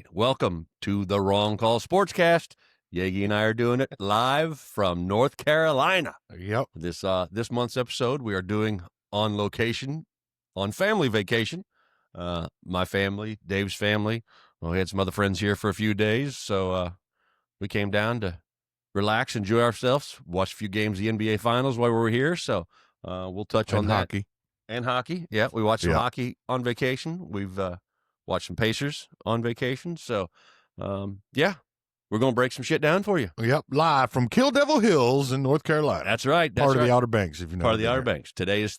right. Welcome to the Wrong Call Sportscast. Yegi and I are doing it live from North Carolina. Yep. This month's episode, we are doing on location, on family vacation. My family, Dave's family. Well, we had some other friends here for a few days, so we came down to relax, enjoy ourselves, watch a few games of the NBA Finals while we were here. So we'll touch on that. Hockey. And hockey. Yeah, we watched some hockey on vacation. We've watched some Pacers on vacation. So, yeah, we're going to break some shit down for you. Yep, live from Kill Devil Hills in North Carolina. That's right. Part of the Outer Banks, if you know. Part of the Outer Banks. Today is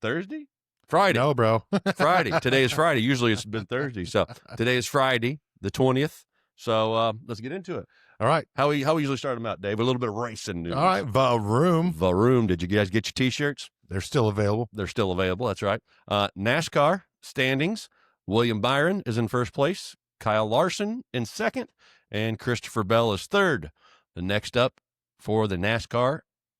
Thursday? Friday. No, bro. Friday. Today is Friday. Usually it's been Thursday. So today is Friday, the 20th. So let's get into it. All right. How we usually start them out, Dave? A little bit of racing news. All right. Varoom. Did you guys get your T-shirts? They're still available. They're still available. That's right. NASCAR standings. William Byron is in first place. Kyle Larson in second. And Christopher Bell is third. The next up for the NASCAR,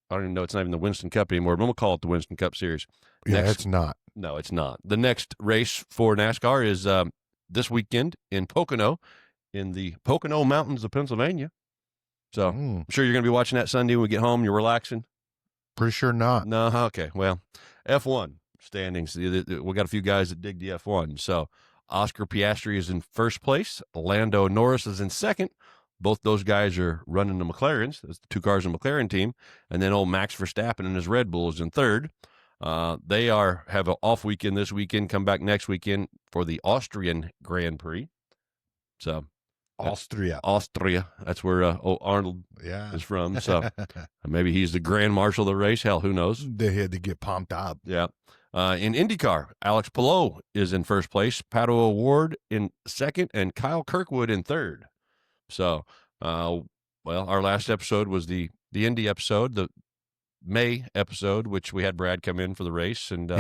I don't even know, it's not even the Winston Cup anymore, but we'll call it the Winston Cup Series. Yeah, it's not. No, it's not. The next race for NASCAR is this weekend in Pocono, in the Pocono Mountains of Pennsylvania. So I'm sure you're going to be watching that Sunday when we get home. You're relaxing. Pretty sure not. No, okay. Well, F1 standings. We got a few guys that dig the F1. So Oscar Piastri is in first place. Lando Norris is in second. Both those guys are running the McLarens. That's the two cars in the McLaren team. And then old Max Verstappen and his Red Bull is in third. They have an off weekend this weekend, come back next weekend for the Austrian Grand Prix. So Austria. That's where Arnold is from. So maybe he's the Grand Marshal of the race. Hell, who knows? They had to get pumped up. Yeah. In IndyCar, Alex Palou is in first place, Pato O'Ward in second, and Kyle Kirkwood in third. So, well, our last episode was the Indy episode, the May episode, which we had Brad come in for the race. And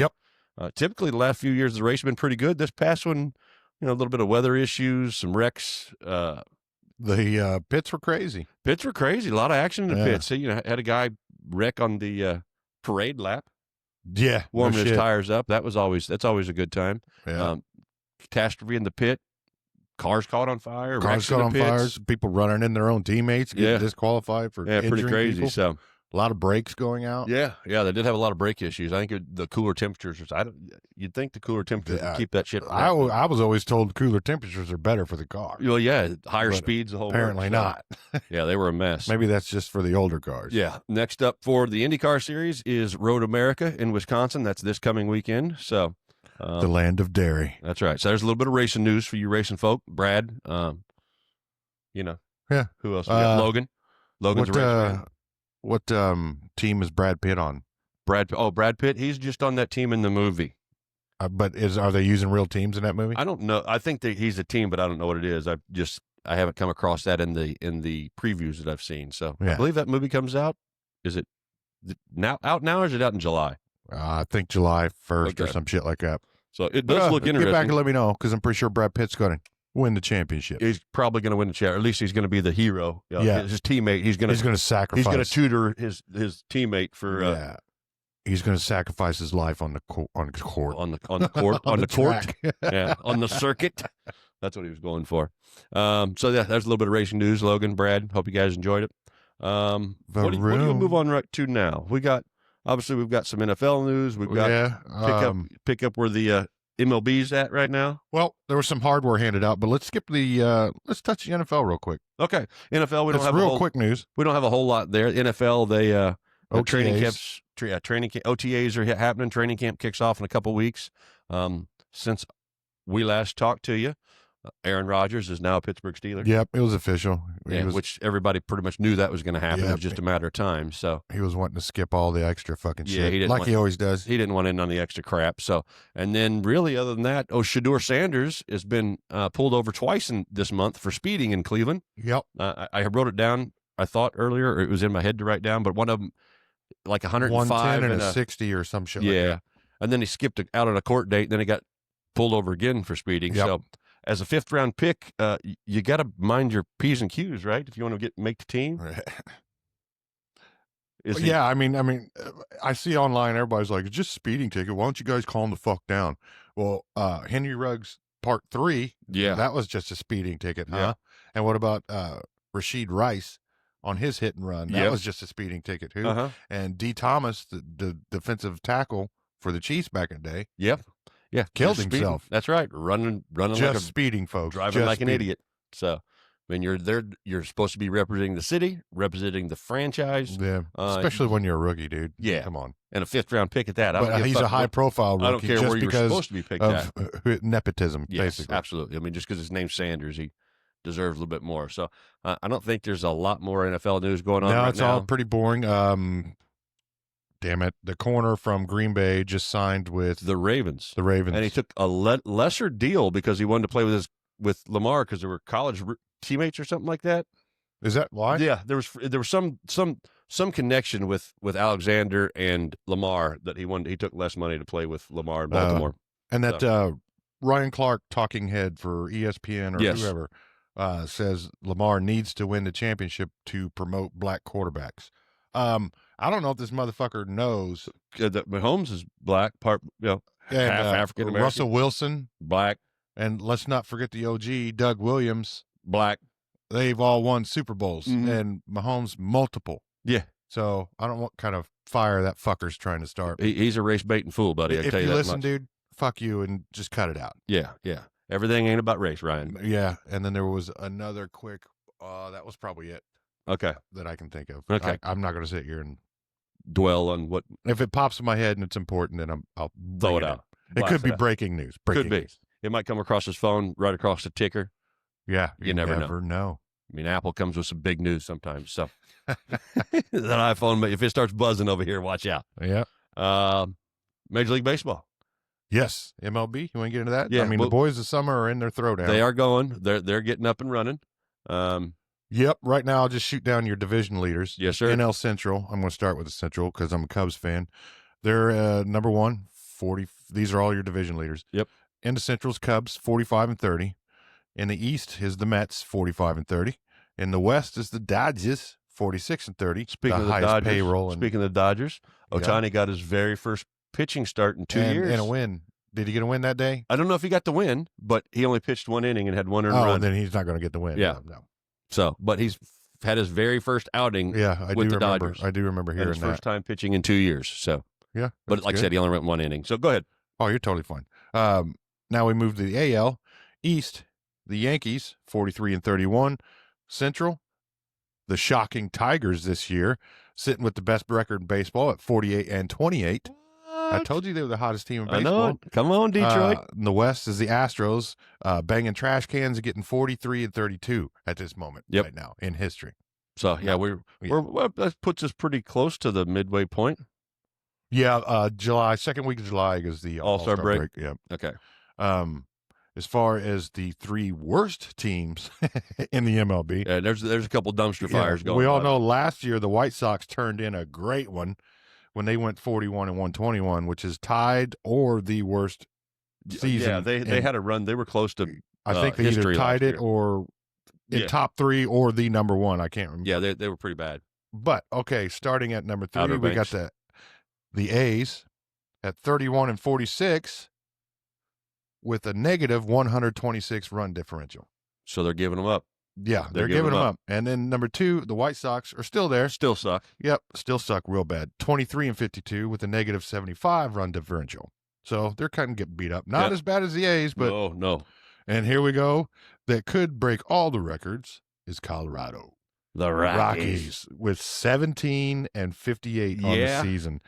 typically the last few years of the race have been pretty good. This past one, a little bit of weather issues, some wrecks. The pits were crazy. A lot of action in the pits. So, had a guy wreck on the parade lap. Yeah, warming his tires up. That's always a good time. Yeah. Catastrophe in the pit. Cars caught on fire. Cars caught on fire. People running in their own teammates, getting disqualified for pretty crazy. People. So a lot of brakes going out. Yeah, they did have a lot of brake issues. I think the cooler temperatures. You'd think the cooler temperatures would keep that shit. I was always told cooler temperatures are better for the car. Well, yeah, higher speeds. The whole apparently not. Yeah, they were a mess. Maybe that's just for the older cars. Yeah. Next up for the IndyCar Series is Road America in Wisconsin. That's this coming weekend. So the land of dairy. That's right. So there's a little bit of racing news for you racing folk. Brad, Yeah. Who else? We got Logan. Logan's a race fan. What team is Brad Pitt on? Brad Pitt. He's just on that team in the movie. But are they using real teams in that movie? I don't know. I think that he's a team, but I don't know what it is. I haven't come across that in the previews that I've seen. So I believe that movie comes out. Is it out now, or is it out in July? I think July 1st or some shit like that. So it does look interesting. Get back and let me know, because I'm pretty sure Brad Pitt's going to win the championship. He's probably going to win the championship. At least he's going to be the hero. His teammate. He's going to sacrifice. He's going to tutor his teammate for. He's going to sacrifice his life on the court. On the court. on the track. Court. Yeah, on the circuit. That's what he was going for. So yeah, there's a little bit of racing news. Logan, Brad, hope you guys enjoyed it. What do you move on right to now? We've got some NFL news. We've got pick up where the MLB's at right now. Well, there was some hardware handed out, but let's skip let's touch the NFL real quick. Okay, NFL. We don't have quick news. We don't have a whole lot there. NFL, they training camps. OTAs are happening. Training camp kicks off in a couple weeks. Since we last talked to you, Aaron Rodgers is now a Pittsburgh Steeler. Yep, it was official. Which everybody pretty much knew that was going to happen. It was just a matter of time. So he was wanting to skip all the extra fucking shit, he always does. He didn't want in on the extra crap. So, and then really, other than that, Shedeur Sanders has been pulled over twice this month for speeding in Cleveland. Yep, I wrote it down. I thought earlier, or it was in my head to write down, but one of them, like 105 110 and a 60 or some shit. Yeah, like that. And then he skipped out on a court date. Then he got pulled over again for speeding. Yep. So, as a fifth round pick, you got to mind your P's and Q's, right? If you want to make the team. I mean, I see online everybody's like, it's just a speeding ticket. Why don't you guys calm the fuck down? Well, Henry Ruggs Part 3. Yeah. That was just a speeding ticket, huh? Yeah. And what about Rashid Rice on his hit and run? That Yep. was just a speeding ticket, too. Uh-huh. And D. Thomas, the defensive tackle for the Chiefs back in the day, Yep. Yeah. killed Just speeding. himself. That's right. Running Just like a speeding, folks. driving Just like an speeding. idiot. So, I mean, you're there. You're supposed to be representing the city, representing the franchise, Yeah, especially when you're a rookie, dude. Yeah. Come on. and a 5th-round pick at that. I don't But give he's fuck a high-profile rookie I don't care just where you're because supposed to be picked at. of nepotism, Yes, basically. absolutely. I mean, just because his name's Sanders, he deserves a little bit more. So I don't think there's a lot more NFL news going on No, right it's now. all pretty boring. Damn it. The corner from Green Bay just signed with The Ravens. the Ravens. And he took a lesser deal because he wanted to play with Lamar because they were college teammates or something like that. Is that why? Yeah, there was some connection with Alexander and Lamar that he took less money to play with Lamar in Baltimore. And that Ryan Clark, talking head for ESPN or Yes. whoever, says Lamar needs to win the championship to promote black quarterbacks. I don't know if this motherfucker knows. That Mahomes is black, part And, half African American, Russell Wilson, black, and let's not forget the OG, Doug Williams. black. They've all won Super Bowls, Mhm. and Mahomes multiple. Yeah. So I don't know what kind of fire that fucker's trying to start. He's a race baiting fool, buddy. I If tell you you that listen, much. dude, fuck you and just cut it out. Yeah, yeah. Everything ain't about race, Ryan. Yeah. And then there was another quick, that was probably it Okay. that I can think of. Okay. I'm not going to sit here and, Dwell on what if it pops in my head and it's important, then I'll throw bring it in. out. It Blast could be out. breaking news. Could Breaking be. news. It might come across his phone, right across the ticker. Yeah. You never know. I mean, Apple comes with some big news sometimes. So that iPhone, if it starts buzzing over here, watch out. Yeah. Major League Baseball. Yes. MLB. You want to get into that? Yeah, I mean, well, the boys this summer are in their throwdown. They are going. They're getting up and running. Yep. Right now, I'll just shoot down your division leaders. Yes, sir. NL Central. I'm going to start with the Central because I'm a Cubs fan. They're number 1, 40. These are all your division leaders. Yep. In the Central's Cubs, 45-30. In the East is the Mets, 45-30. In the West is the Dodgers, 46-30. Speaking of the highest Dodgers, payroll. speaking of the Dodgers, Yeah. Ohtani got his very first pitching start in 2 years. And a win. Did he get a win that day? I don't know if he got the win, but he only pitched 1 inning and had 1 earned run. Then he's not going to get the win. Yeah. No. So, but he's had his very first outing Yeah, I with do the remember. Dodgers. I do remember and hearing his that. first time pitching in 2 years. So, Yeah. but that's like I good. said, he only went 1 inning. So go ahead. Oh, you're totally fine. Now we move to the AL East. The Yankees, 43-31. Central, the shocking Tigers this year, sitting with the best record in baseball at 48-28. I told you they were the hottest team in I baseball. know it. Come on, Detroit. In the West is the Astros, banging trash cans and getting 43-32 at this moment Yep. right now in history. So yeah, that puts us pretty close to the midway point. Yeah, second week of July is the All-Star break. Yeah. Okay. As far as the 3 worst teams in the MLB, Yeah, there's a couple dumpster yeah, fires going. we all on. know last year the White Sox turned in a great one when they went 41-121, which is tied or the worst season. Yeah, they had a run. They were close to. I think they either history tied last it year. or in Yeah. top 3 or the number 1. I can't remember. Yeah, they were pretty bad. But okay, starting at number 3, Outer we got Banks. the A's at 31-46 with a negative 126 run differential. So they're giving them up. Yeah, they're giving them up. And then number 2, the White Sox are still there. Still suck. Yep, still suck real bad. 23-52 with a negative 75 run differential. So they're kind of getting beat up. Not Yep. as bad as the A's, but No. and here we go. That could break all the records is Colorado. The Rockies. With 17-58 on the Yeah. season.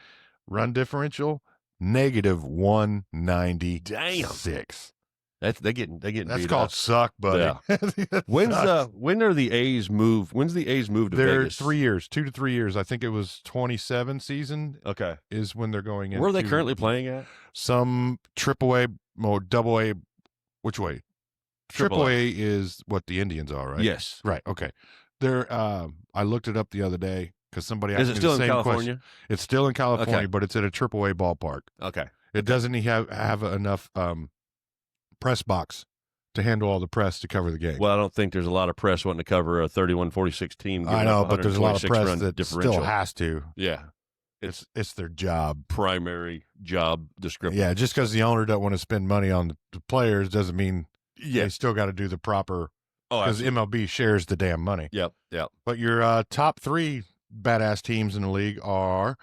Run differential negative 196. They're getting That's beat called up. suck, buddy. That When sucks. are the A's move? When's the A's move to They're Vegas? 3 years, 2 to 3 years. I think it was 27 season Okay. is when they're going in. Where are they currently playing at? Some AAA or double A. Which way? Triple A. AAA is what the Indians are, right? Yes. Right. Okay. They're. I looked it up the other day because somebody asked Is me it still the in same California? question. It's still in California, Okay. but it's at a AAA ballpark. Okay. It doesn't have enough press box to handle all the press to cover the game. Well, I don't think there's a lot of press wanting to cover a 31-46 team. I know, but there's a lot of press that differential. still has to. Yeah. It's their job. primary job description. Yeah, just because the owner doesn't want to spend money on the players doesn't mean Yeah. they still got to do the proper. Oh, Because absolutely. MLB shares the damn money. Yep. But your top three badass teams in the league are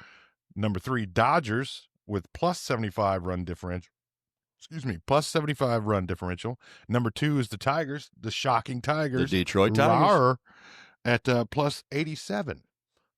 number 3 Dodgers with plus 75 run differential. Excuse me, plus 75 run differential. Number 2 is the Tigers, the shocking The Tigers. Detroit Tigers. Rawr, at plus 87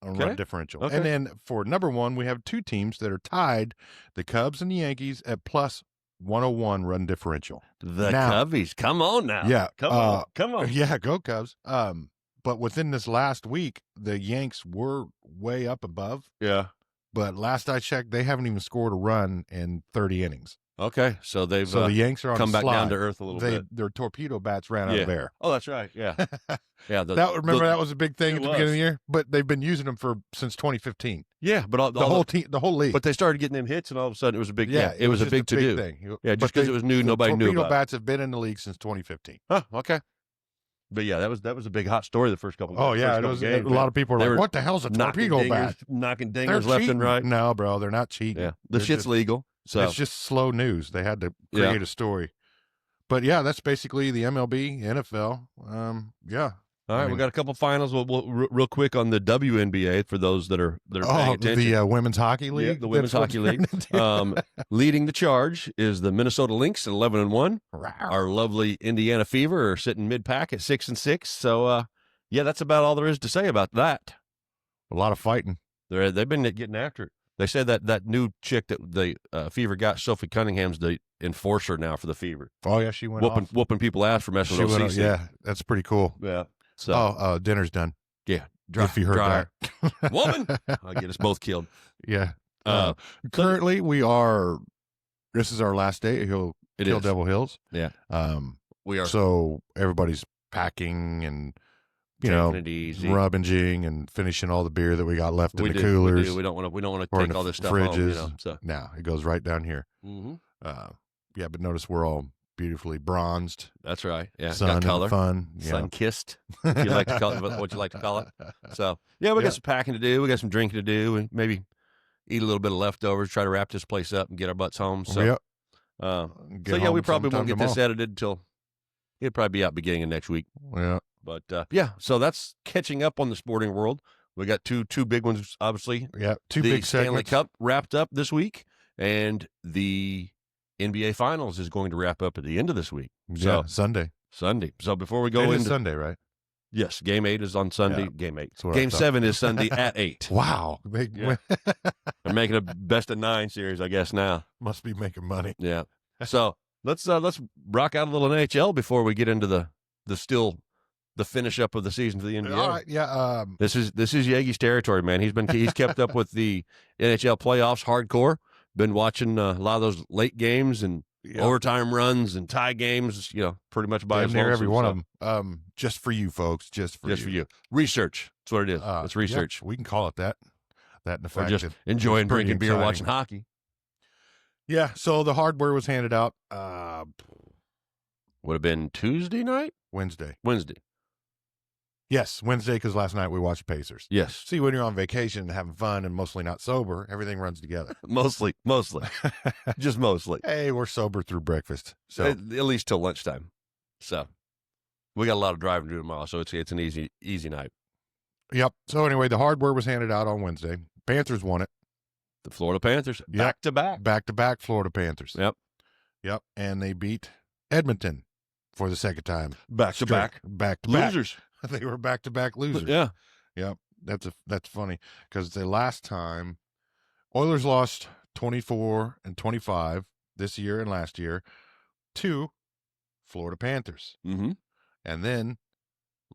on Okay. run differential. Okay. And then for number 1, we have 2 teams that are tied, the Cubs and the Yankees at plus 101 run differential. The Now- Cubbies. Come on now. Yeah, Come on. Come on. Yeah, go Cubs. But within this last week, the Yanks were way up above. Yeah. But last I checked, they haven't even scored a run in 30 innings. Okay. So they've So the Yanks are on come a back slide. down to earth a little bit. Their torpedo bats ran out of air. Oh, that's right. Yeah. Yeah. That was a big thing It at the beginning of was. the year. But they've been using them since 2015. Yeah. But The whole team, the whole league. But they started getting them hits, and all of a sudden it was a big. Yeah. It was a just big to do. thing. Yeah. Just because it was new, the nobody knew torpedo about. bats have been in the league since 2015. Huh. Okay. But yeah, that was a big hot story the first couple. Oh yeah, first it couple was, games, a lot of people They are were like, "What the hell's a knocking torpedo bat?" knocking They're dingers left cheating. and right. No, bro, they're not cheating. Yeah, the They're shit's just- legal. So It's just slow news. They had to Yeah. create a story. But yeah, that's basically the MLB, NFL. Yeah. all right, I we mean- got a couple finals. We'll real quick on the WNBA for those that are paying attention. The women's hockey league. the women's That's what hockey you're league. into? Leading the charge is the Minnesota Lynx at 11-1. Rawr. Our lovely Indiana Fever are sitting mid pack at 6-6. So yeah, that's about all there is to say about that. A lot of fighting. They've been getting after it. They said that new chick that the Fever got, Sophie Cunningham's the enforcer now for the Fever, Oh yeah, she went off. whopping people ass for messing She with went off. OCC. Yeah, that's pretty cool. Yeah. So Dinner's done. yeah, If you heard that, Woman! I'll get us both killed. Yeah. Uh, Currently, we are. This is our last day at Kill It is. Devil Hills. Yeah. We are So everybody's packing and taking it easy. rummaging and finishing all the beer that we got left in We the do, coolers. We don't want to or in take the all this stuff fridges. home. So Now it goes right down here. mhm. Yeah, but notice we're all beautifully bronzed, That's right. Yeah, sun got and color, fun. sun kissed. If you like to call it what you like to call it. So yeah, we Yeah. got some packing to do. We got some drinking to do, and maybe eat a little bit of leftovers. Try to wrap this place up and get our butts home. So Yep. So Get yeah, we home probably won't sometime get this tomorrow. edited until it'll probably be out beginning of next week. Yeah. But yeah, so that's catching up on the sporting world. We got two big ones, obviously. Yeah. Two The big Stanley segments. Cup wrapped up this week, and the NBA Finals is going to wrap up at the end of this week. Yeah. So Sunday. Sunday. So before we go It is into Sunday, right? yes, Game 8 is on Sunday. Yeah. Game 8. That's what I Game thought. 7 is Sunday at 8. Wow. They Yeah. They're making a best of 9 series, I guess now. must be making money. Yeah. So let's rock out a little NHL before we get into the finish up of the season for the NBA. All right. Yeah. This is Yegi's territory, man. He's kept up with the NHL playoffs hardcore. Been watching a lot of those late games and overtime runs and tie games. Pretty much by damn his near lonesome, every one so of them. Just for you folks. Just for you. Research. That's what it is. It's Yeah, research. we can call it that. That and the Or fact just that enjoying it's pretty drinking beer, exciting. watching hockey. Yeah. So the hardware was handed out Would have been Tuesday night, Wednesday. Wednesday. Yes, Wednesday, because last night we watched Pacers. Yes, See, when you're on vacation and having fun and mostly not sober, everything runs together. mostly, just mostly. Hey, we're sober through breakfast. So At least till lunchtime. So we got a lot of driving to do tomorrow, so it's an easy night. Yep. So anyway, the hardware was handed out on Wednesday. Panthers won it. The Florida Panthers back to back. Back to back Florida Panthers. Yep. Yep. And they beat Edmonton for the second time. Back to Straight. back. Back to back. Losers. They were back to back losers. Yeah. Yep. That's funny because the last time Oilers lost 24 and 25 this year and last year to Florida Panthers. Mm-hmm. And then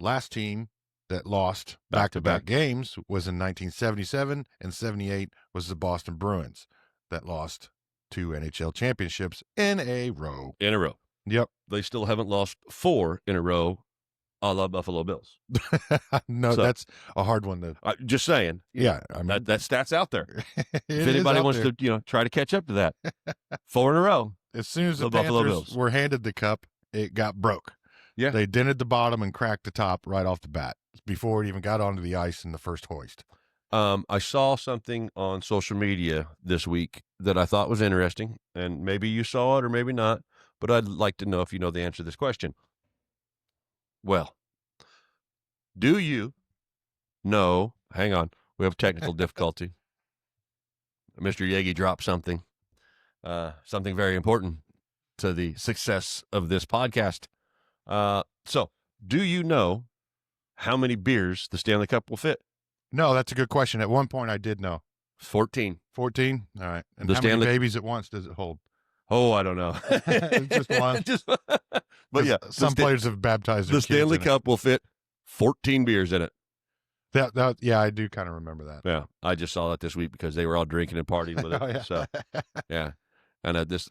last team that lost Back-to-back. back-to-back games was in 1977 and 78 was the Boston Bruins that lost 2 NHL championships in a row. In a row. Yep. They still haven't lost 4 in a row a la Buffalo Bills. No, So- that's a hard one to. Just saying. Yeah, I mean, That stat's out there. it If is anybody out wants there. to, try to catch up to that. 4 in a row. As soon as the the Buffalo Panthers Bills. were handed the cup, it got broke. Yeah. They dented the bottom and cracked the top right off the bat before it even got onto the ice in the first hoist. I saw something on social media this week that I thought was interesting, and maybe you saw it or maybe not, but I'd like to know if you know the answer to this question. Well, do you know? Hang on, we have technical difficulty. Mr. Yegi dropped something very important to the success of this podcast. So, do you know how many beers the Stanley Cup will fit? No, that's a good question. At one point, I did know. 14. 14? All right. And The how Stanley- many babies at once does it hold? Oh, I don't know. Just one. But yeah, Some players have baptized their the kids Stanley in it. Cup will fit 14 beers in it. Yeah, I do kind of remember that. Yeah, I just saw that this week because they were all drinking and partying with it. Oh, yeah. So, yeah. And this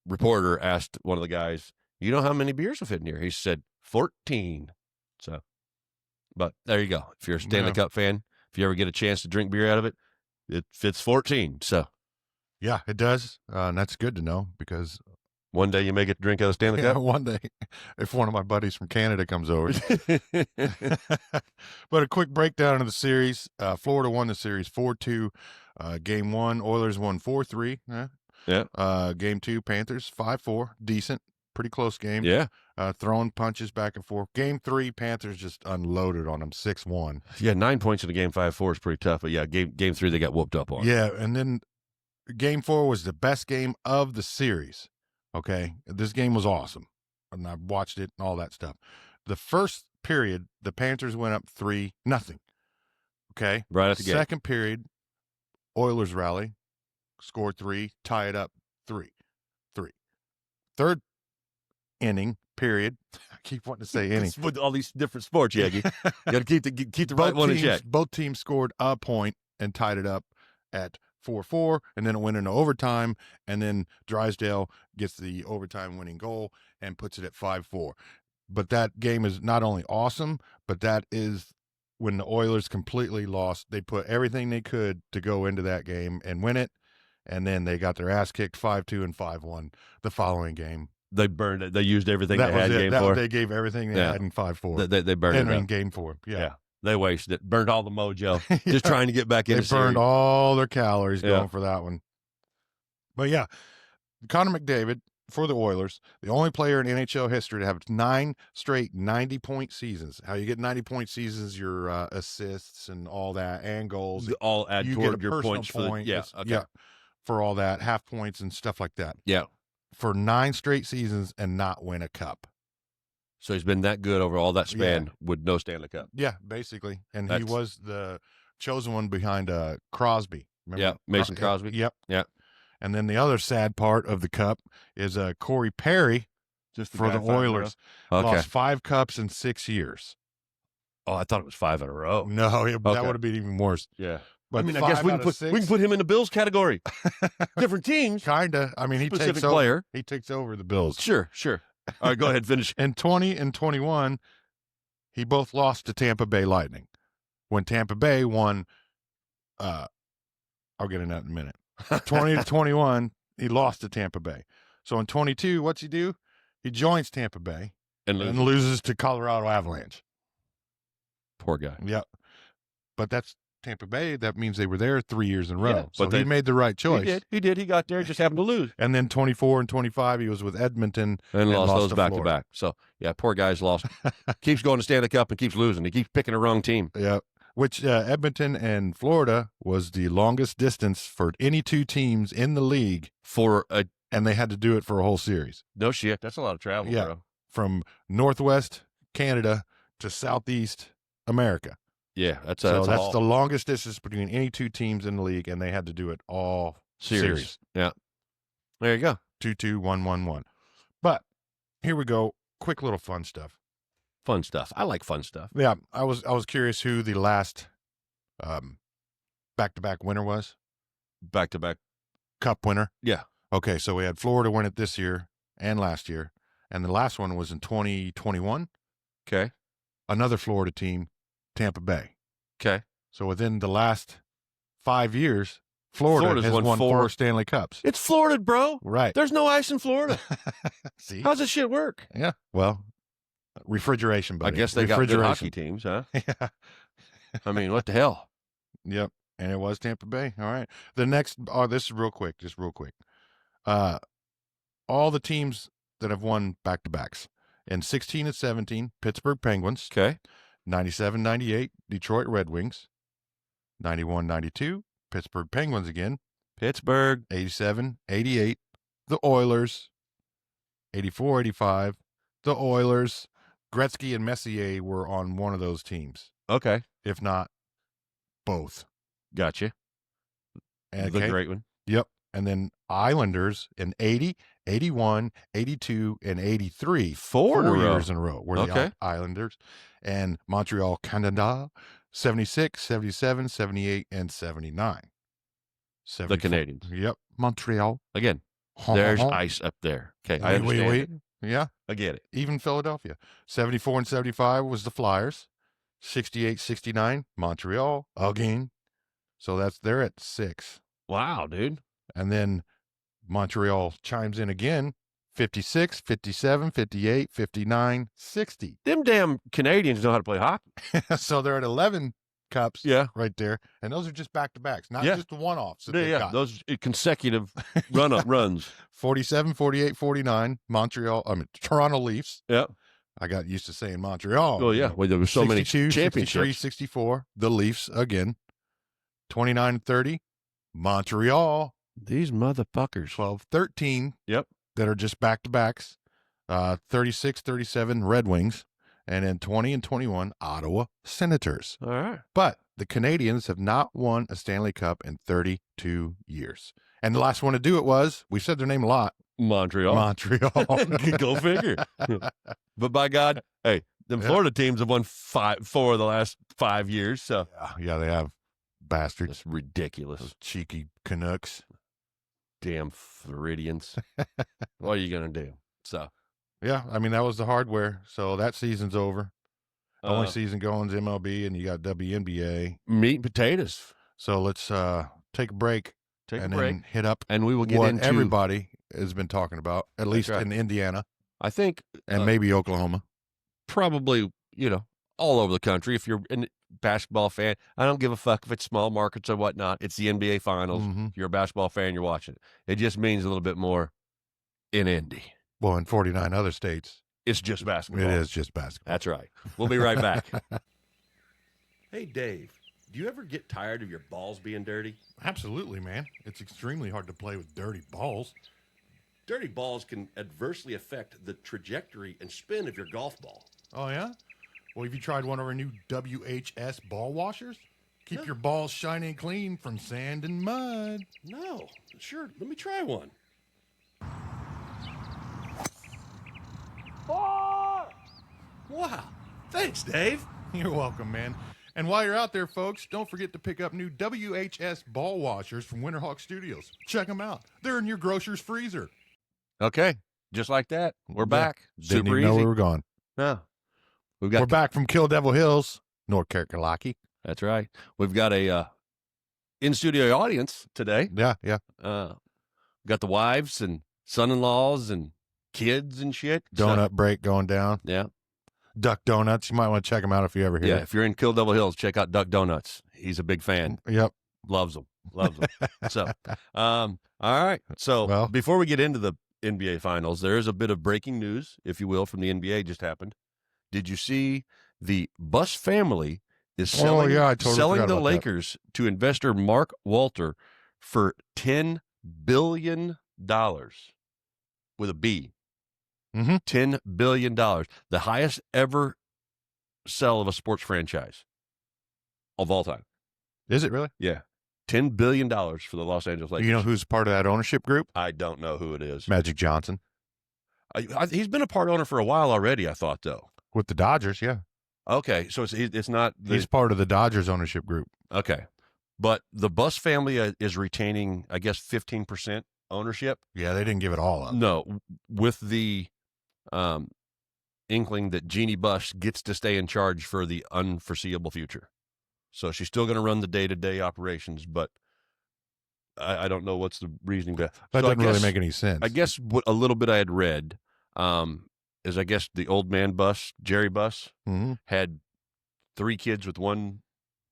reporter asked one of the guys, "You know how many beers will fit in here?" He said 14. So, but there you go. If you're a Stanley Yeah. Cup fan, if you ever get a chance to drink beer out of it, it fits 14. So Yeah, it does. And that's good to know because one day you may get to drink out of the Stanley Cup. one day, if one of my buddies from Canada comes over. But a quick breakdown of the series. Florida won the series 4-2. Game 1, Oilers won 4-3. Yeah. Game 2, Panthers 5-4. Decent. Pretty close game. Yeah. Throwing punches back and forth. Game 3, Panthers just unloaded on them 6-1. Yeah, 9 points in a game 5-4 is pretty tough. But yeah, game 3 they got whooped up on. Yeah, and then Game 4 was the best game of the series. Okay, this game was awesome, and I watched it and all that stuff. The first period, the Panthers went up 3-0. Okay, Right at the game. Second period, Oilers rally, scored 3, tie it up 3-3. Third inning period. I keep wanting to say inning. With all these different sports, Yegi. You got to keep the right one in check. Both teams scored a point and tied it up at 4-4, and then it went into overtime, and then Drysdale gets the overtime winning goal and puts it at 5-4. But that game is not only awesome, but that is when the Oilers completely lost. They put everything they could to go into that game and win it, and then they got their ass kicked 5-2 and 5-1 the following game. They burned it. They used everything That they was had it. game 4. They gave everything they Yeah. had in 5-4. They burned it Entering up. game 4. Yeah. They wasted it. Burned all the mojo. Yeah. Just trying to get back in They the series. burned all their calories Yeah. going for that one. But yeah, Connor McDavid for the Oilers, the only player in NHL history to have 9 straight 90-point seasons. How you get 90-point seasons, your assists and all that, and goals. All add You toward get a your personal points for the point. yeah. It's- Okay. Yeah, for all that, half points and stuff like that. Yeah. For 9 straight seasons and not win a cup. So he's been that good over all that span with no Stanley Cup. Yeah, basically. And he That's- was the chosen one behind Crosby. Remember? Yeah, Mason Crosby. Yep. Yeah. And then the other sad part of the cup is Corey Perry Just for the Oilers. Okay. Lost 5 cups in 6 years. Oh, I thought it was 5 in a row. No, that Okay. would have been even worse. Yeah. But I mean, I guess we can put him in the Bills category. Different teams. Kinda. I mean, he Specific takes over. player. He takes over the Bills. Sure. All right, go ahead, finish. In 20 and 21, he both lost to Tampa Bay Lightning. When Tampa Bay won, I'll get into that in a minute. 20 to 21, he lost to Tampa Bay. So in 22, what's he do? He joins Tampa Bay And and loses to Colorado Avalanche. poor guy. Yep. But that's Tampa Bay. That means they were there 3 years in a row. Yeah, so but he they- made the right choice. He did. He got there. Just happened to lose. And then 24 and 25, he was with Edmonton. And lost lost those to back to Florida. back. So, yeah, poor guy's lost. Keeps going to Stanley Cup and keeps losing. He keeps picking the wrong team. Yeah. Which Edmonton and Florida was the longest distance for any 2 teams in the league, For a and they had to do it for a whole series. no shit. That's a lot of travel, Yeah. bro. From Northwest Canada to Southeast America. Yeah, that's So that's all the longest distance between any 2 teams in the league, and they had to do it all series. Yeah. There you go. 2-2, 1-1-1. But here we go. Quick little fun stuff. Fun stuff. I like fun stuff. Yeah, I was curious who the last back-to-back winner was. Back to back. Cup winner. Yeah. Okay, so we had Florida win it this year and last year, and the last one was in 2021. Okay. Another Florida team, Tampa Bay. Okay. So within the last 5 years, Florida Florida's has won won 4 4 Stanley Cups. It's Florida, bro. Right. There's no ice in Florida. See? How's this shit work? Yeah. Well, refrigeration, buddy. I guess they got good Refrigeration. hockey teams, huh? Yeah. I mean, what the hell? Yep. And it was Tampa Bay. All right. The next, this is real quick, just real quick. All the teams that have won back-to-backs. In 16 and 17, Pittsburgh Penguins. Okay. 97-98, Detroit Red Wings. 91-92, Pittsburgh Penguins again. Pittsburgh. 87-88, the Oilers. 84-85, the Oilers. Gretzky and Messier were on one of those teams, Okay. if not both. Gotcha. And, The great one. Yep. And then Islanders in 80, 81, 82, and 83. Four in a row. years in a row were Okay. the Islanders. And Montreal, Canada, 76, 77, 78, and 79. The Canadians. Yep. Montreal. Again, there's ice up there. Okay. I understand. Wait. Yeah. I get it. Even Philadelphia. 74 and 75 was the Flyers. 68, 69, Montreal again. So they're at 6. Wow, dude. And then Montreal chimes in again. 56, 57, 58, 59, 60. Them damn Canadians know how to play hockey. So they're at 11 cups Yeah. right there. And those are just back-to-backs, not Yeah. just the one-offs that Yeah, they've got. those consecutive runs. 47, 48, 49, Toronto Leafs. Yeah. I got used to saying Montreal. Oh, yeah. Well, there were so many 62, 63, championships. 64, the Leafs again. 29 and 30, Montreal. These motherfuckers. 12, 13. Yep. That are just back-to-backs. 36, 37, Red Wings. And then 20 and 21, Ottawa Senators. All right. But the Canadians have not won a Stanley Cup in 32 years. And the last one to do it was, we said their name a lot, Montreal. Go figure. But by God, hey, them Yeah. Florida teams have won 4 of the last 5 years. So Yeah, they have. Bastards. it's ridiculous. Those cheeky Canucks. Damn Floridians. What are you going to do? So, Yeah, I mean, that was the hardware. So that season's over. The only uh, season going is MLB, and you got WNBA. meat and potatoes. So let's take a break Take and a break. then hit up And we will get what into everybody has been talking about, at least right. in Indiana I think and maybe Oklahoma. probably, all over the country. If you're a basketball fan, I don't give a fuck if it's small markets or whatnot. It's the NBA Finals. Mhm. If you're a basketball fan, you're watching it. It just means a little bit more in Indy. Well, in 49 other states, It's just basketball. it is just basketball. That's right. We'll be right back. Hey, Dave, do you ever get tired of your balls being dirty? Absolutely, man. It's extremely hard to play with dirty balls. Dirty balls can adversely affect the trajectory and spin of your golf ball. Oh, yeah? Well, have you tried one of our new WHS ball washers? Keep No. your balls shiny and clean from sand and mud. No, sure. Let me try one. Wow. Thanks, Dave. You're welcome, man. And while you're out there, folks, don't forget to pick up new WHS ball washers from Winterhawk Studios. Check them out. They're in your grocer's freezer. Okay. Just like that. We're Yeah. back. Didn't Super even know easy. we were gone. Yeah. We've got We're back from Kill Devil Hills, North Carolina. That's right. We've got a in-studio audience today. Yeah. We've got the wives and son-in-laws and kids and shit. So, Donut break going down. yeah. Duck Donuts. You might want to check them out if you ever hear Yeah. If you're in Kill Devil Hills, check out Duck Donuts. He's a big fan. Yep. Loves them. So, all right. So Well- before we get into the NBA Finals, there is a bit of breaking news, if you will, from the NBA just happened. Did you see the Buss family is selling, yeah, I totally selling forgot the about that. Lakers to investor Mark Walter for $10 billion with a B. Mhm. $10 billion. The highest ever sell of a sports franchise of all time. Is it really? Yeah. $10 billion for the Los Angeles Lakers. You know who's part of that ownership group? I don't know who it is. Magic Johnson He's been a part owner for a while already, I thought, though. with the Dodgers. Yeah. Okay, so it's not He's part of the Dodgers ownership group. okay, but the Buss family is retaining, I guess, 15% ownership. Yeah, they didn't give it all up. No, with the inkling that Jeannie Buss gets to stay in charge for the unforeseeable future. So she's still going to run the day-to-day operations, but I don't know what's the reasoning. That So I doesn't really guess- make any sense. I guess what a little bit I had read is I guess the old man Buss, Jerry Buss, Mhm. had 3 kids with one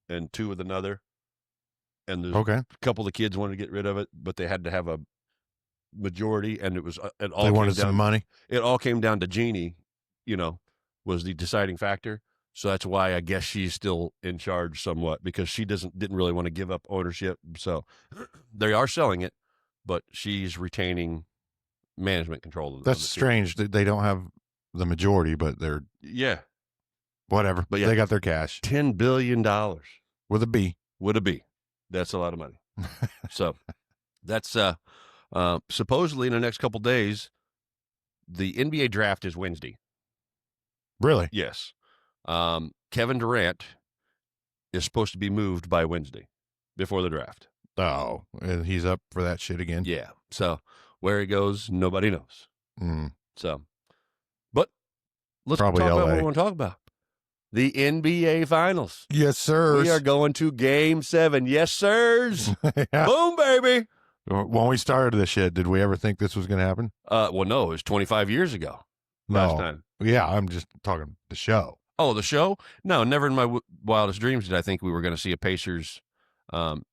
and 2 with another. And there's Okay. a couple of the kids wanted to get rid of it, but they had to have a majority, and it was it all They came wanted down, some money. It all came down to Jeannie, was the deciding factor. So that's why I guess she's still in charge somewhat, because she didn't really want to give up ownership. So they are selling it, but she's retaining management control of That's the team. strange that they don't have the majority, but they're Yeah, whatever. But yeah. They got their cash $10 billion with a B. would it be? That's a lot of money. So that's supposedly in the next couple days. The NBA draft is Wednesday. Really? Yes. Kevin Durant is supposed to be moved by Wednesday before the draft. Oh, and he's up for that shit again. Yeah. So where he goes, nobody knows. Mm. So, but let's Probably talk about LA. what we want to talk about. The NBA Finals. Yes, sir. We are going to Game 7. Yes, sirs. Yeah. Boom, baby. When we started this shit, did we ever think this was going to happen? Well, no, it was 25 years ago. Last time. Yeah, I'm just talking the show. Oh, the show? No, never in my wildest dreams did I think we were going to see a Pacers run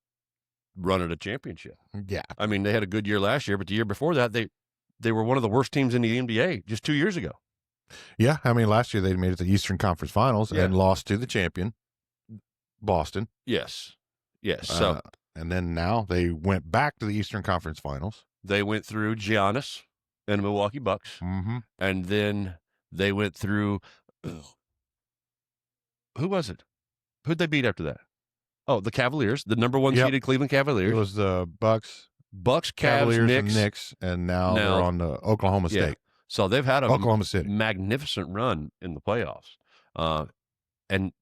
at a championship. Yeah. I mean, they had a good year last year, but the year before that, they were one of the worst teams in the NBA just 2 years ago. Yeah, I mean, last year they made it to the Eastern Conference Finals Yeah. and lost to the champion, Boston. Yes. So And then now they went back to the Eastern Conference Finals. they went through Giannis and the Milwaukee Bucks, Mm-hmm. and then they went through who was it? Who'd they beat after that? Oh, the Cavaliers, the number 1 Yep. seeded Cleveland It Cavaliers. was the Bucks, Bucks, Cavs, Cavaliers, Knicks. and Knicks, and now Now- they're on the Oklahoma Yeah. State. So they've had a Oklahoma City. magnificent run in the playoffs. And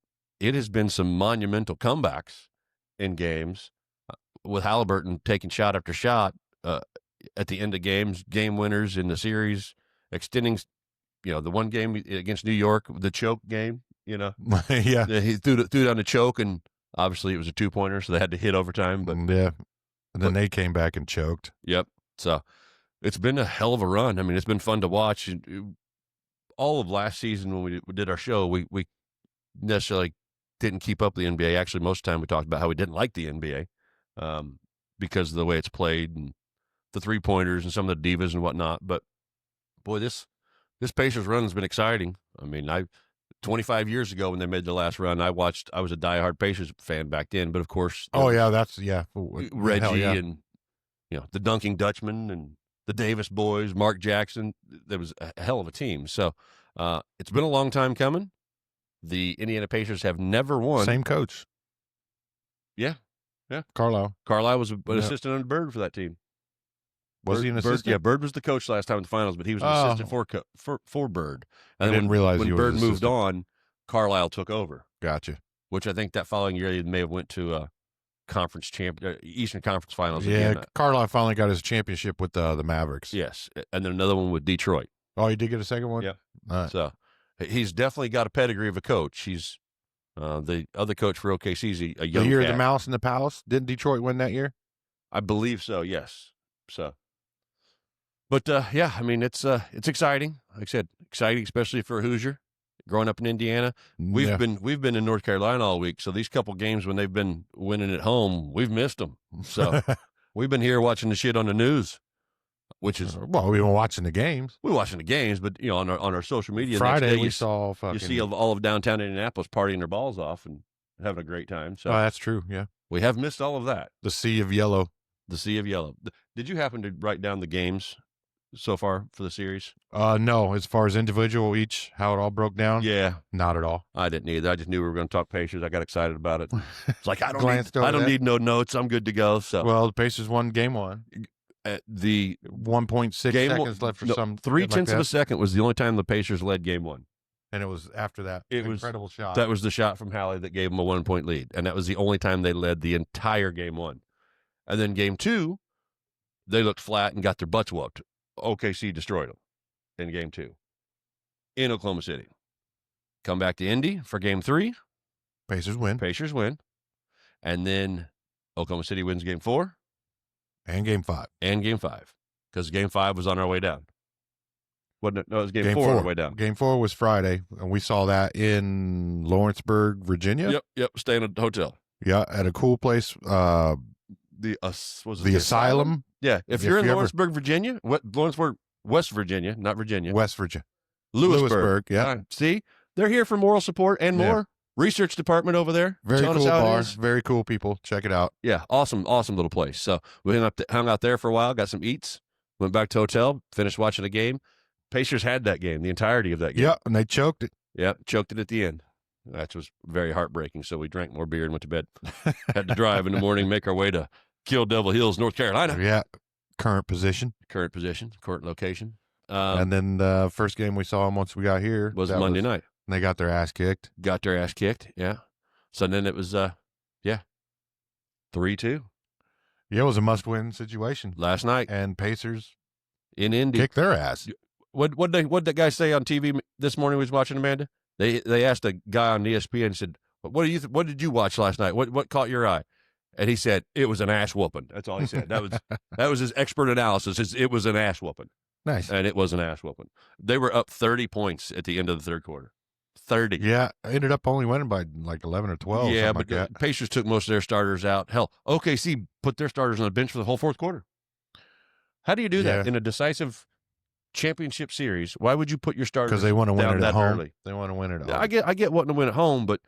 it has been some monumental comebacks in games with Halliburton taking shot after shot at the end of games, game winners in the series, extending, the one game against New York, the choke game, Yeah. he threw down the choke, and obviously it was a 2-pointer, so they had to hit overtime. But Yeah. And then they came back and choked. Yep. So it's been a hell of a run. I mean, it's been fun to watch. All of last season when we did our show, we necessarily didn't keep up the NBA. Actually, most of the time we talked about how we didn't like the NBA because of the way it's played and the 3-pointers and some of the divas and whatnot. But boy, this Pacers run has been exciting. I mean, 25 years ago when they made the last run, I was a diehard Pacers fan back then. But of course, Oh, yeah. That's, Reggie Hell yeah. and the Dunking Dutchman and the Davis boys, Mark Jackson. There was a hell of a team. So it's been a long time coming. The Indiana Pacers have never won. Same coach. Yeah. Carlisle. Carlisle was an Yeah. assistant under Bird for that team. Was he an assistant? Yeah, Bird was the coach last time in the finals, but he was an Oh. assistant for Bird. I And didn't realize when he was Bird an moved assistant. on, Carlisle took over, Gotcha. which I think that following year they may have went to Eastern Conference Finals. Yeah, Again. Carlisle finally got his championship with the Mavericks. Yes, and then another one with Detroit. Oh, he did get a second one? Yep. All right. So he's definitely got a pedigree of a coach. He's the other coach for OKC is a young The year of cat. the Mouse in the Palace? Didn't Detroit win that year? I believe so. Yes. So, but yeah, I mean it's exciting. Like I said, exciting, especially for a Hoosier growing up in Indiana. We've Yeah. been in North Carolina all week, so these couple games when they've been winning at home, we've missed them. So we've been here watching the shit on the news, which is Well, we were watching the games. we're watching the games, but on our social media Friday, next day, we saw fucking. you see all of downtown Indianapolis partying their balls off and having a great time. So Oh, that's true. Yeah. we have missed all of that. The Sea of Yellow. The Sea of Yellow. Did you happen to write down the games so far for the series? No, as far as individual each, how it all broke down? Yeah, Not at all. I didn't either. I just knew we were going to talk Pacers. I got excited about it. It's like I Glanced over don't that. need no notes. I'm good to go. So Well, the Pacers won game one. the 1.6 game seconds left for some. 3/10 of a that. second was the only time the Pacers led game one. And it was after that. It was- Incredible shot. That was the shot from Hallie that gave them a 1-point lead, and that was the only time they led the entire game one. And then game two, they looked flat and got their butts whooped. OKC destroyed them in game two in Oklahoma City. Come back to Indy for game three. Pacers win. Pacers win. And then Oklahoma City wins game four And game five. and game five because game five was on our way down. Wasn't it? No, it was game four on our way down. Game four was Friday, and we saw that in Lawrenceburg, Virginia. Yep. Staying at the hotel. Yeah, at a cool place. The was it The Asylum, Yeah, if If you're in you ever- Lawrenceburg, Virginia, Lawrenceburg, West Virginia, not Virginia, West Virginia. Lewisburg. Yeah. See, they're here for moral support and Yeah. more. Research department over there. Very telling us cool how it bar. is. Very cool people. Check it out. Yeah, awesome little place. So we hung out there for a while, got some eats, went back to hotel, finished watching the game. Pacers had that game, the entirety of that game. Yeah, and they choked it. Yeah, choked it at the end. That was very heartbreaking. So we drank more beer and went to bed. Had to drive in the morning, make our way to Kill Devil Hills, North Carolina. Yeah, current position. Current position, current location. And then the first game we saw them once we got here Was that Monday night. They got their ass kicked. Got their ass kicked. Yeah. So then it was, 3-2 Yeah, it was a must-win situation. last night And Pacers in Indy. kicked their ass. What that guy say on TV this morning? We was watching, Amanda. They asked a guy on ESPN and said, "What did you watch last night? What caught your eye?" And he said, "It was an ass whooping." That's all he said. That was his expert analysis. It was an ass whooping, Nice. and it was an ass whooping. They were up 30 points at the end of the third quarter. 30. Yeah, ended up only winning by like 11 or 12. Yeah, something but like the that. Pacers took most of their starters out. Hell, OKC put their starters on the bench for the whole fourth quarter. How do you do that Yeah. in a decisive championship series? Why would you put your starters Because they want to win down it that at home. early? They want to win it at home. I get wanting to win at home, but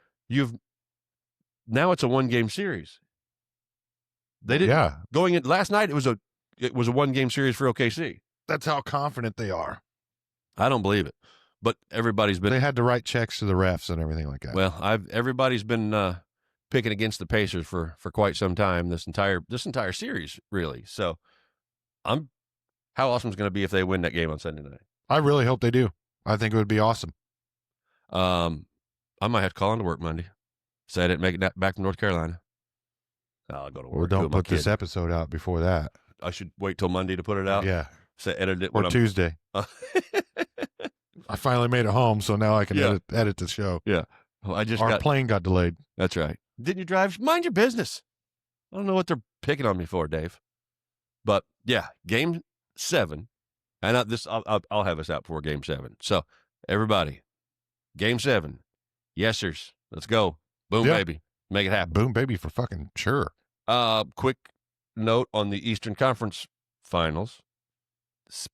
now it's a 1-game series. They didn't Yeah, going in last night. It was a 1-game series for OKC. that's how confident they are. I don't believe it, but everybody's been They had to write checks to the refs and everything like that. well. Everybody's been picking against the Pacers for quite some time. This entire series, really. So, how awesome is going to be if they win that game on Sunday night? I really hope they do. I think it would be awesome. I might have to call into work Monday. Say I didn't make it back to North Carolina. I'll go to work. Or Who don't am I put this kidding? episode out before that. I should wait till Monday to put it out. Yeah, Say edit it or when I'm Tuesday. I finally made it home, so now I can Yeah. edit the show. I just Our got. plane got delayed. That's right. Didn't you drive? Mind your business. I don't know what they're picking on me for, Dave. But yeah, Game 7, and I'll have us out before Game 7. So everybody, Game 7, yes sirs, let's go, boom Yeah. baby, make it happen. Boom, baby, for fucking sure. Quick note on the Eastern Conference Finals.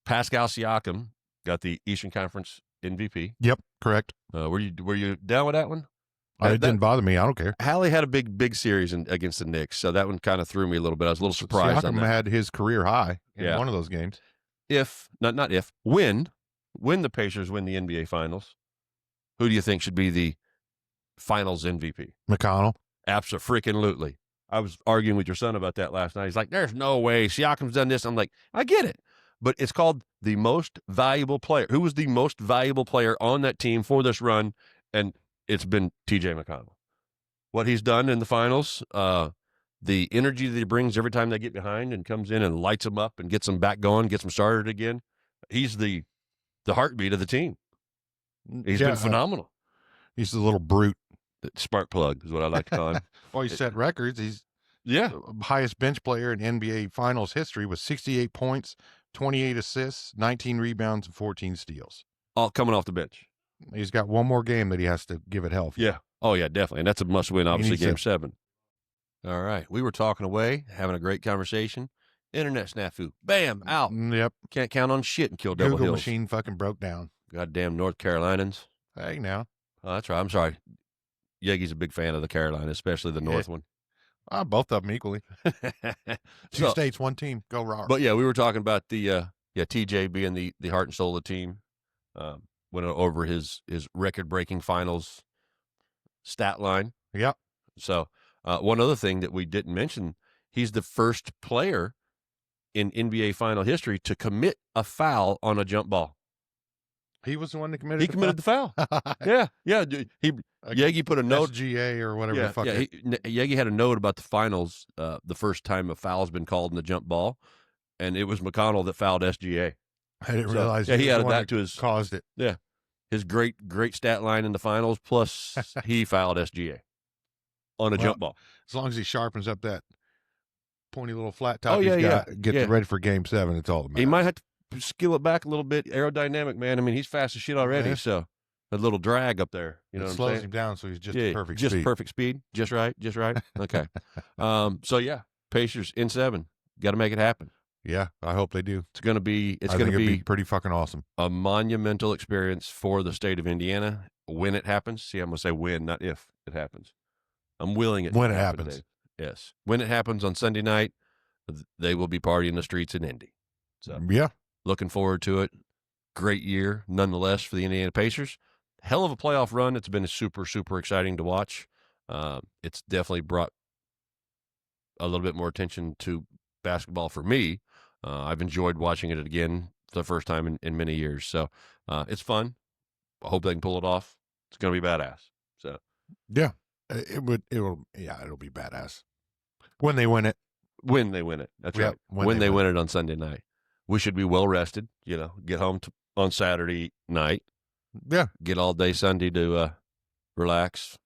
Pascal Siakam got the Eastern Conference MVP. Yep, correct. Were you down with that one? It didn't bother me. I don't care. Hallie had a big series against the Knicks, so that one kind of threw me a little bit. I was a little surprised on Siakam that. had his career high in Yeah. one of those games. When the Pacers win the NBA Finals, who do you think should be the Finals MVP? McConnell. Absolutely. I was arguing with your son about that last night. He's like, "There's no way Siakam's done this." I'm like, I get it, but it's called the most valuable player. Who was the most valuable player on that team for this run? And it's been TJ McConnell. What he's done in the finals, the energy that he brings every time they get behind and comes in and lights them up and gets them back going, gets them started again. He's the heartbeat of the team. He's Yeah, been phenomenal. He's the little brute. Spark plug is what I like to call him. Well, he set records. He's Yeah. the highest bench player in NBA Finals history with 68 points, 28 assists, 19 rebounds, and 14 steals. All coming off the bench. He's got one more game that he has to give it hell for. Yeah. Oh, yeah, definitely. And that's a must win, obviously, needs Game to- 7. All right. We were talking away, having a great conversation. Internet snafu. Bam, out. Yep. Can't count on shit in Kill Devil Google Hills. machine fucking broke down. Goddamn North Carolinians. Hey, now. Oh, that's right. I'm sorry. Yegi's a big fan of the Carolinas, especially the North one. Both of them equally. Two So- states, one team. Go Roar. But yeah, we were talking about the TJ being the heart and soul of the team. Went over his record breaking finals stat line. Yep. So one other thing that we didn't mention, he's the first player in NBA final history to commit a foul on a jump ball. He was the one that committed He committed the foul. Yeah. Yegi put a note. SGA or whatever the fuck. Yegi had a note about the finals, the first time a foul's been called in the jump ball, and it was McConnell that fouled SGA. I didn't So, realize yeah, he was the added one that to his caused it. his great stat line in the finals. Plus, he fouled SGA on a jump ball. As long as he sharpens up that pointy little flat top, Oh, yeah, he's got, gets yeah. ready for Game 7. It's all that matters. He might have to scale it back a little bit. Aerodynamic, man. I mean, he's fast as shit already. Yeah. So a little drag up there. You know it what I'm slows saying? him down, so he's just Yeah, perfect just speed. perfect speed, just right, just right. Okay. So yeah, Pacers in 7. Got to make it happen. Yeah, I hope they do. It's going to be I think it'd be pretty fucking awesome. a monumental experience for the state of Indiana when it happens. See, I'm going to say when, not if it happens. I'm willing it When to it happen, happens. Dave. Yes. When it happens on Sunday night, they will be partying the streets in Indy. So Yeah, looking forward to it. Great year, nonetheless, for the Indiana Pacers. Hell of a playoff run. It's been super, super exciting to watch. It's definitely brought a little bit more attention to basketball for me. I've enjoyed watching it again for the first time in many years. So it's fun. I hope they can pull it off. It's going to be badass. So yeah, it'll be badass when they win it. when they win it, that's Yeah, right. When they win it on Sunday night, we should be well rested. Get home on Saturday night. Yeah, Get all day Sunday to relax,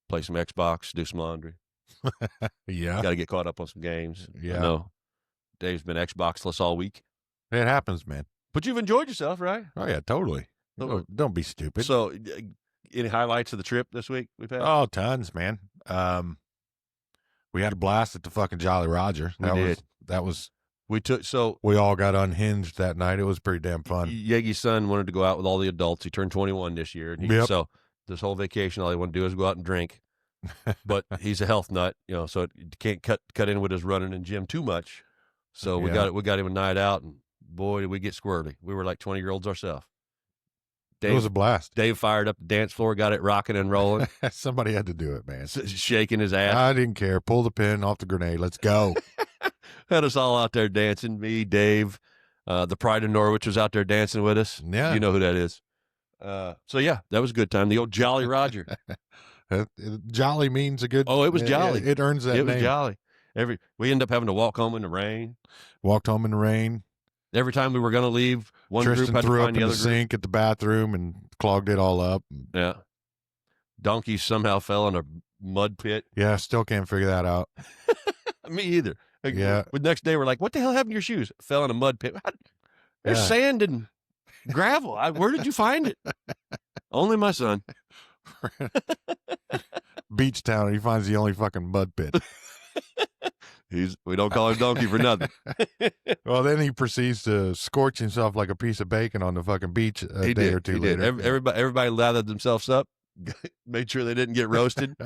play some Xbox, do some laundry. yeah, Got to get caught up on some games. Yeah. I know Dave's been Xboxless all week, it happens, man. but you've enjoyed yourself, right? Oh yeah, totally. Oh. Don't be stupid. So, any highlights of the trip this week we've had? Oh, tons, man. We had a blast at the fucking Jolly Roger. We did. That was. We all got unhinged that night. It was pretty damn fun. Yegi's son wanted to go out with all the adults. He turned 21 this year. And Yep. So this whole vacation, all he wanted to do is go out and drink. But he's a health nut, so it can't cut in with his running and gym too much. So we Yeah. got him a night out, and boy, did we get squirrely. We were like 20-year-olds ourselves. It was a blast. Dave fired up the dance floor, got it rocking and rolling, Somebody had to do it, man. shaking his ass. I didn't care. Pull the pin off the grenade. Let's go. Had us all out there dancing. Me, Dave, the Pride of Norwich was out there dancing with us. Yeah. You know who that is. So yeah, that was a good time. The old Jolly Roger. Jolly means a good. Oh, it was jolly. It earns that It name. was jolly. We ended up having to walk home in the rain. Walked home in the rain. Every time we were going to leave, one Tristan group had to threw up find in the the other group. sink at the bathroom and clogged it all up. Yeah. Donkeys somehow fell in a mud pit. Yeah, still can't figure that out. Me either. Yeah. The next day, we're like, what the hell happened to your shoes? Fell in a mud pit. There's Yeah. sand and gravel. Where did you find it? Only my son. Beach town. He finds the only fucking mud pit. We don't call him Donkey for nothing. Well, then he proceeds to scorch himself like a piece of bacon on the fucking beach a He day did. or two He later. did. Everybody lathered themselves up, made sure they didn't get roasted.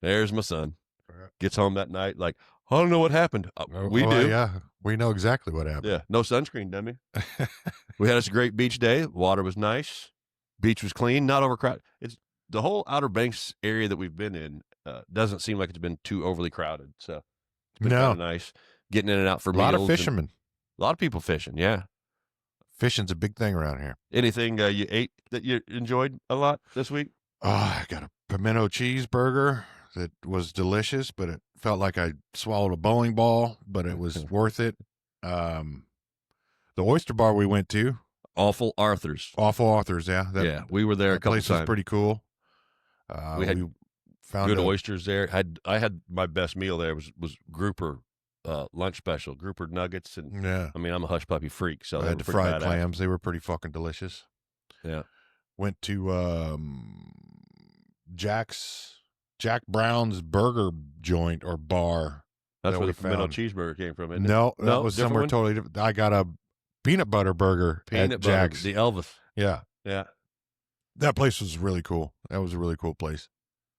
There's my son. Gets home that night like, I don't know what happened. We Well, do. Yeah, we know exactly what happened. Yeah, no sunscreen, dummy. We had us a great beach day. Water was nice. Beach was clean, not overcrowded. It's the whole Outer Banks area that we've been in doesn't seem like it's been too overly crowded. So it's been No. kind of nice getting in and out for A lot of meals and fishermen. A lot of people fishing. Yeah. Fishing's a big thing around here. Anything you ate that you enjoyed a lot this week? Oh, I got a pimento cheeseburger that was delicious, but it felt like I swallowed a bowling ball, but it was worth it. The oyster bar we went to, Awful Arthur's. Awful Authors, yeah. Yeah, we were there a That couple place was times. pretty cool. We had found Good a- oysters there. I had my best meal there was grouper lunch special, grouper nuggets, and Yeah. I mean I'm a hush puppy freak, so I they had were the pretty fried badass. clams. They were pretty fucking delicious. Yeah. Went to Jack Brown's burger joint or bar. That's that where we the pimento found. cheeseburger came from. Isn't it? No, that No, was different somewhere one? totally different. I got a peanut butter burger Peanut at butter, Jack's. the Elvis. Yeah. Yeah. That place was really cool. That was a really cool place.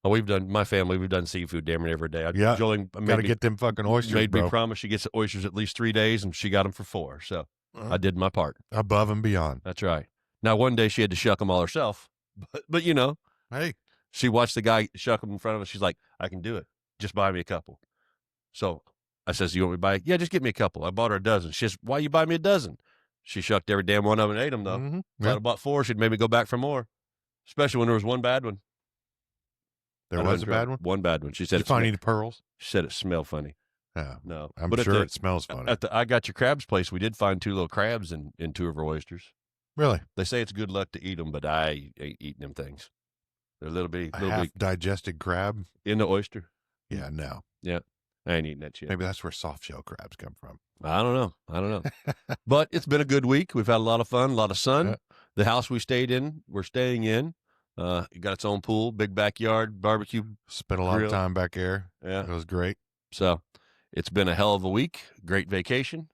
Oh, we've done seafood damn near every day. Yeah. Jolene Got to get them fucking oysters, made me bro. promise she gets the oysters at least 3 days, and she got them for 4. So I did my part. Above and beyond. That's right. Now one day she had to shuck them all herself, but Hey, she watched the guy shuck them in front of us. She's like, I can do it. Just buy me a couple. So I says, you want me to buy? Yeah, just get me a couple. I bought her a dozen. She says, why you buy me a dozen? She shucked every damn one of them and ate them, though. Mhm. If I'd have bought 4, she'd maybe go back for more, especially when there was one bad one. there I'd was a have bad one. One bad one. She said, Did you find any pearls? she said it smelled funny. Yeah, No. I'm But at sure the- it smells funny. At the I Got Your Crabs place, we did find 2 little crabs in 2 of her oysters. Really, They say it's good luck to eat them, but I ain't eating them things. They're a little a bit half digested crab. in the oyster. Yeah, no. I ain't eating that shit. Maybe that's where soft shell crabs come from. I don't know. But it's been a good week. We've had a lot of fun, a lot of sun. Yeah. The house we're staying in, It got its own pool, big backyard, barbecue. Spent a lot Grill. of time back there. Yeah. It was great. So it's been a hell of a week. Great vacation.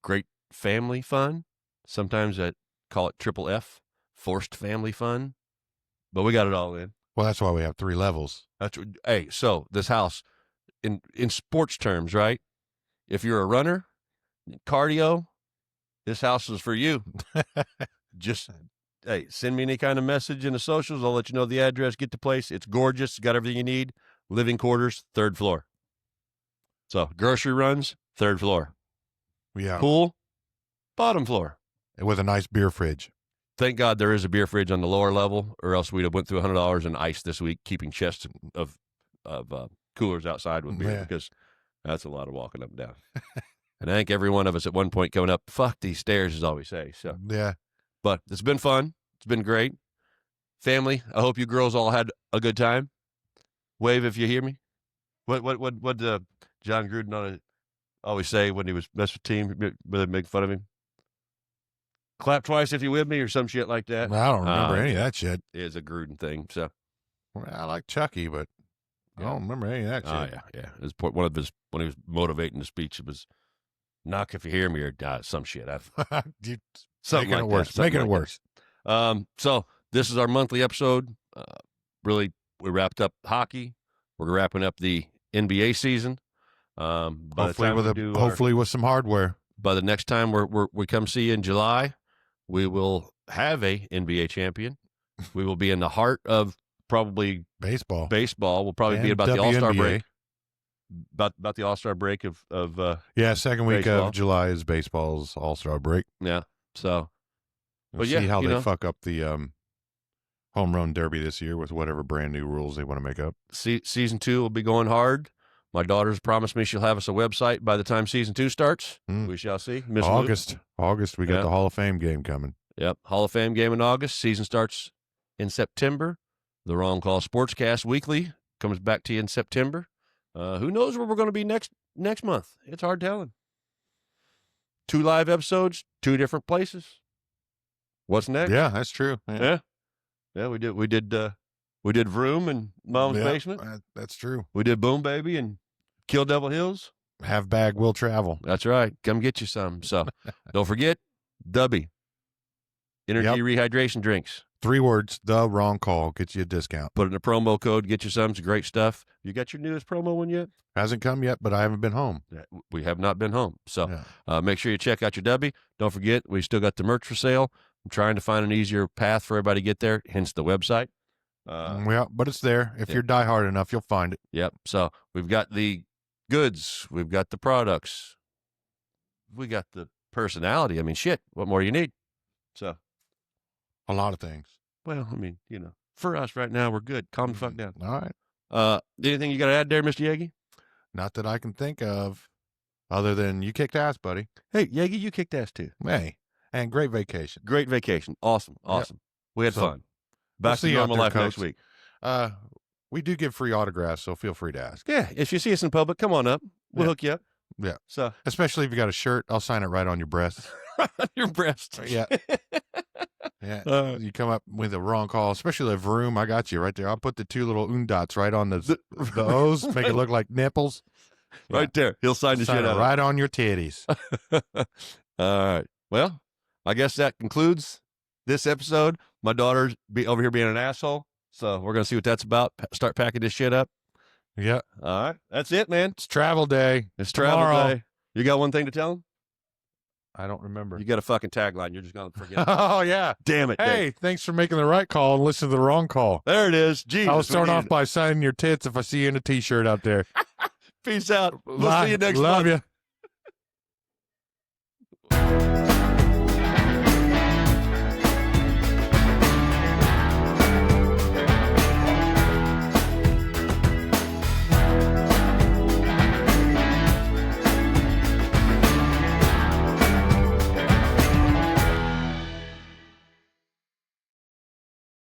Great family fun. Sometimes I call it triple F, forced family fun. But we got it all in. Well, that's why we have 3 levels. Hey, so this house, in sports terms, right? If you're a runner, cardio, this house is for you. Just, hey, send me any kind of message in the socials. I'll let you know the address. Get the place. It's gorgeous. It's got everything you need. Living quarters, 3rd floor. So grocery runs, 3rd floor. Yeah. Pool, bottom floor. With a nice beer fridge. Thank God there is a beer fridge on the lower level, or else we'd have went through $100 in ice this week, keeping chests of coolers outside with beer, because that's a lot of walking up and down. And I think every one of us at one point coming up, fuck these stairs, as always say. So Yeah. But it's been fun. It's been great. Family, I hope you girls all had a good time. Wave if you hear me. What John Gruden always say when he was messing with team, they make fun of him? Clap twice if you with me, or some shit like that. I don't remember any of that shit. It is a Gruden thing. So I like Chucky, but I don't remember any of that shit. Yeah. It was one of his, when he was motivating the speech, it was knock if you hear me, or some shit. Something Making like it worse. that. Making it worse. So this is our monthly episode. Really, we wrapped up hockey. We're wrapping up the NBA season. Hopefully with some hardware. By the next time we come see you in July, we will have a NBA champion. We will be in the heart of probably baseball. We'll probably be And about the All-Star WNBA. break. About the All-Star break of second week baseball. of July is baseball's All-Star break. Yeah. So We'll see how they fuck up the home run derby this year with whatever brand new rules they want to make up. Season 2 will be going hard. My daughter's promised me she'll have us a website by the time season 2 starts. We shall see. Miss August, we got Yeah. the Hall of Fame game coming. Yep. Hall of Fame game in August. Season starts in September. The Wrong Call Sportscast Weekly comes back to you in September. Who knows where we're going to be next month? It's hard telling. 2 live episodes, 2 different places. What's next? Yeah, that's true. Yeah. We did Vroom and Mom's Basement. That's true. We did Boom Baby and Kill Devil Hills. Have bag will travel. That's right. Come get you some. So don't forget, Dubby. Energy rehydration drinks. 3 words, the wrong call, gets you a discount. Put in a promo code, get you some. It's great stuff. You got your newest promo one yet? Hasn't come yet, but I haven't been home. We have not been home. So make sure you check out your Dubby. Don't forget, we still got the merch for sale. I'm trying to find an easier path for everybody to get there, hence the website. But it's there. If you're diehard enough, you'll find it. Yep. So we've got the goods. We've got the products. We got the personality. I mean, shit, what more do you need? So a lot of things. Well, I mean, for us right now, we're good. Calm the fuck down. All right. Anything you got to add there, Mr. Yegi? Not that I can think of, other than you kicked ass, buddy. Hey, Yegi, you kicked ass too. Hey, and great vacation. Great vacation. Awesome. Yep. We had fun. Back to normal life next week. We do give free autographs, so feel free to ask. Yeah, if you see us in public, come on up. We'll hook you up. Yeah. So, especially if you got a shirt, I'll sign it right on your breast. Right on your breast. Yeah. Yeah. You come up with a wrong call, especially the Vroom. I got you right there. I'll put the 2 little dots right on the O's, make it look like nipples. Right there. He'll sign the shit out. Right on your titties. All right. Well, I guess that concludes this episode. My daughter's over here being an asshole, so we're gonna see what that's about. Start packing this shit up. Yeah. All right. That's it, man. It's travel day. It's travel day. You got one thing to tell them? I don't remember. You got a fucking tagline. You're just gonna forget. Oh yeah. Damn it. Hey, thanks for making the right call and listening to the wrong call. There it is. Jesus. I'll start off by signing your tits if I see you in a t-shirt out there. Peace out. We'll see you next month. Love you.